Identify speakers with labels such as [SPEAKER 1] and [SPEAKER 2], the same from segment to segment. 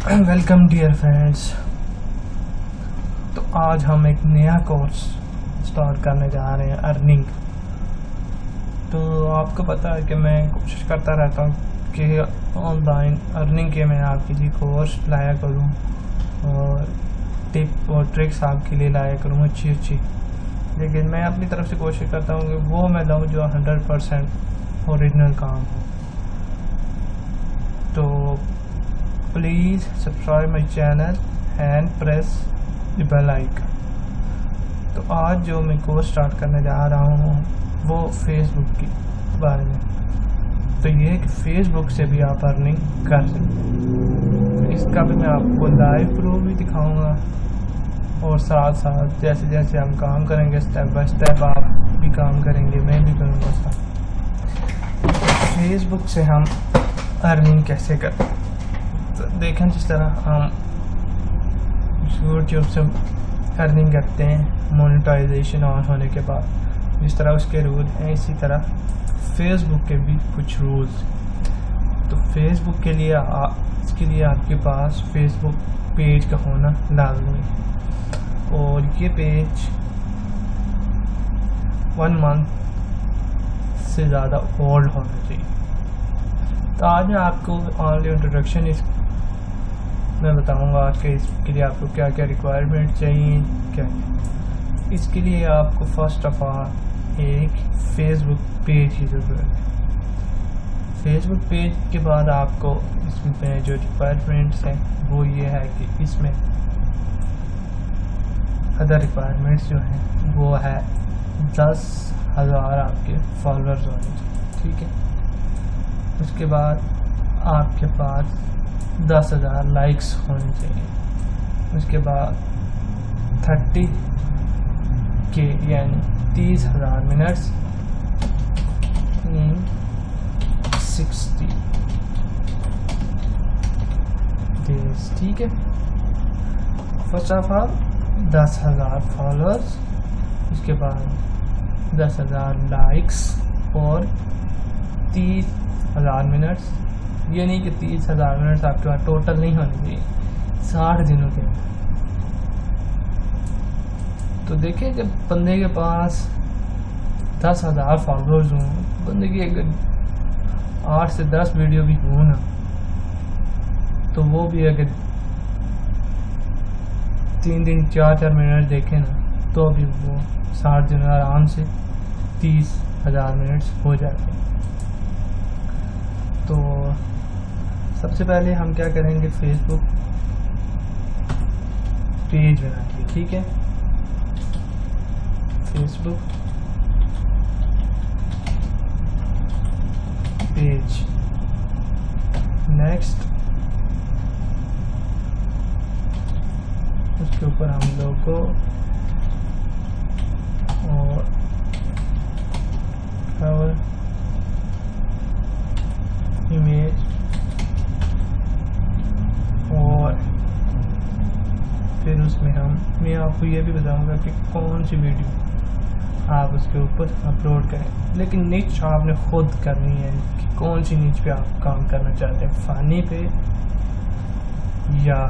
[SPEAKER 1] Welcome dear friends. तो आज हम एक नया कोर्स स्टार्ट करने जा रहे हैं, अर्निंग। तो आपको पता है कि मैं कोशिश करता रहता हूँ कि ऑनलाइन अर्निंग के मैं आपके लिए कोर्स लाया करूँ और टिप और ट्रिक्स आपके लिए लाया करूँ अच्छी। लेकिन मैं अपनी तरफ से कोशिश करता हूँ कि वो मैं लाऊँ जो 100% ओरिजिनल काम हो। तो please subscribe my channel and press the bell icon. तो आज जो मैं कोर्स स्टार्ट करने जा रहा हूँ वो फेसबुक के बारे में। तो ये है कि फेसबुक से भी आप अर्निंग कर सकते हैं। तो इसका भी मैं आपको लाइव प्रूफ भी दिखाऊंगा और साथ साथ जैसे जैसे हम काम करेंगे स्टेप बाय स्टेप आप भी काम करेंगे, मैं भी करूँगा साथ। फेसबुक से हम अर्निंग कैसे करें, तो देखें जिस तरह हम यूट्यूब से अर्निंग करते हैं मोनेटाइजेशन ऑन होने के बाद, जिस तरह उसके रूल हैं, इसी तरह फेसबुक के भी कुछ रूल्स। तो फेसबुक के लिए इसके लिए आपके पास फेसबुक पेज का होना लाजमी है और ये पेज 1 मंथ से ज़्यादा ओल्ड होना चाहिए। तो आज मैं आपको ऑनली इंट्रोडक्शन मैं बताऊंगा कि इसके लिए आपको क्या क्या रिक्वायरमेंट चाहिए। क्या इसके लिए आपको फर्स्ट ऑफ ऑल एक फेसबुक पेज की ज़रूरत है। फेसबुक पेज के बाद आपको इसमें जो रिक्वायरमेंट्स हैं वो ये है कि इसमें अदर रिक्वायरमेंट्स जो हैं वो है 10,000 आपके फॉलोअर्स होने चाहिए, ठीक है। उसके बाद आपके पास 10,000 लाइक्स होने चाहिए। उसके बाद 30K यानी 30,000 मिनट्स इन 60 डेज, ठीक है। फर्स्ट ऑफ ऑल 10,000 फॉलोअर्स, उसके बाद 10,000 लाइक्स और 30,000 मिनट्स। ये नहीं कि 30,000 मिनट्स आपके पास टोटल नहीं होने चाहिए 60 दिनों के अंदर। तो देखिए जब बंदे के पास 10,000 फॉलोअर्स हों, बंदे की अगर 8 से 10 वीडियो भी हो ना, तो वो भी अगर 3 4 मिनट देखें ना, तो अभी वो 60 दिन आराम से 30,000 मिनट्स हो जाते हैं। तो सबसे पहले हम क्या करेंगे, फेसबुक पेज बनाएंगे, ठीक है। फेसबुक पेज, नेक्स्ट उसके ऊपर हम लोगों और कवर इमेज और फिर उसमें मैं आपको ये भी बताऊंगा कि कौन सी वीडियो आप उसके ऊपर अपलोड करें। लेकिन नीच आपने खुद करनी है कि कौन सी नीच पे आप काम करना चाहते हैं, फ़नी पे या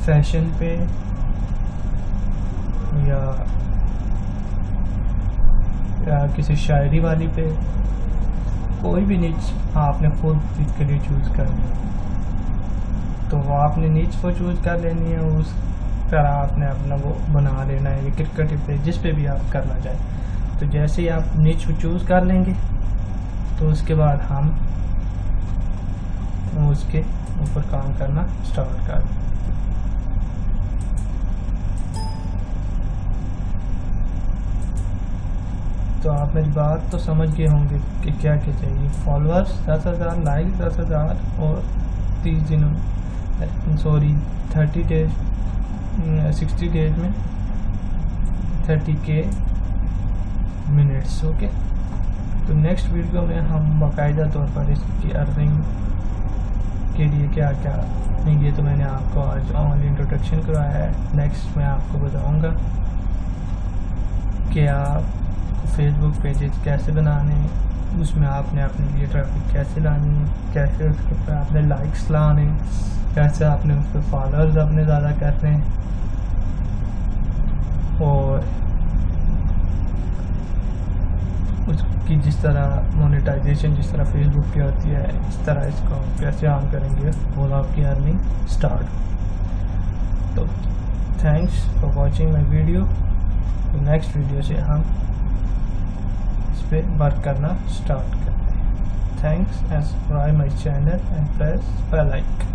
[SPEAKER 1] फैशन पे या किसी शायरी वाली पे। कोई भी नीच आपने खुद इसके लिए चूज़ करनी है, तो वो आपने नीच को चूज़ कर लेनी है, उस तरह आपने अपना वो बना लेना है, या क्रिकेट पे जिस पे भी आप करना चाहें। तो जैसे ही आप नीच को चूज़ कर लेंगे तो उसके बाद हम उसके ऊपर काम करना स्टार्ट कर दें। तो आप मेरी बात तो समझ गए होंगे कि क्या क्या चाहिए। फॉलोअर्स 10,000, लाइक 10,000 और 30 दिनों 30 डेज 60 डेज में 30K मिनट्स, ओके। तो नेक्स्ट वीडियो में हम बाकायदा तौर पर इसकी अर्निंग के लिए क्या क्या नहीं, ये तो मैंने आपको आज ऑनलाइन इंट्रोडक्शन करवाया है। नेक्स्ट मैं आपको बताऊंगा कि आप फेसबुक पेजेस कैसे बनाने उसमें आपने अपने लिए ट्रैफिक कैसे लानी है, कैसे उसके ऊपर आपने लाइक्स लाने, कैसे आपने उस पर फॉलोअर्स अपने ज़्यादा करने हैं, और उसकी जिस तरह मोनेटाइजेशन जिस तरह फेसबुक की होती है, इस तरह इसको कैसे ऑन करेंगे और आपकी अर्निंग स्टार्ट। तो thanks for watching my video. Next video से हम इस पर वर्क करना स्टार्ट करते हैं। Thanks and subscribe my channel and press bell icon.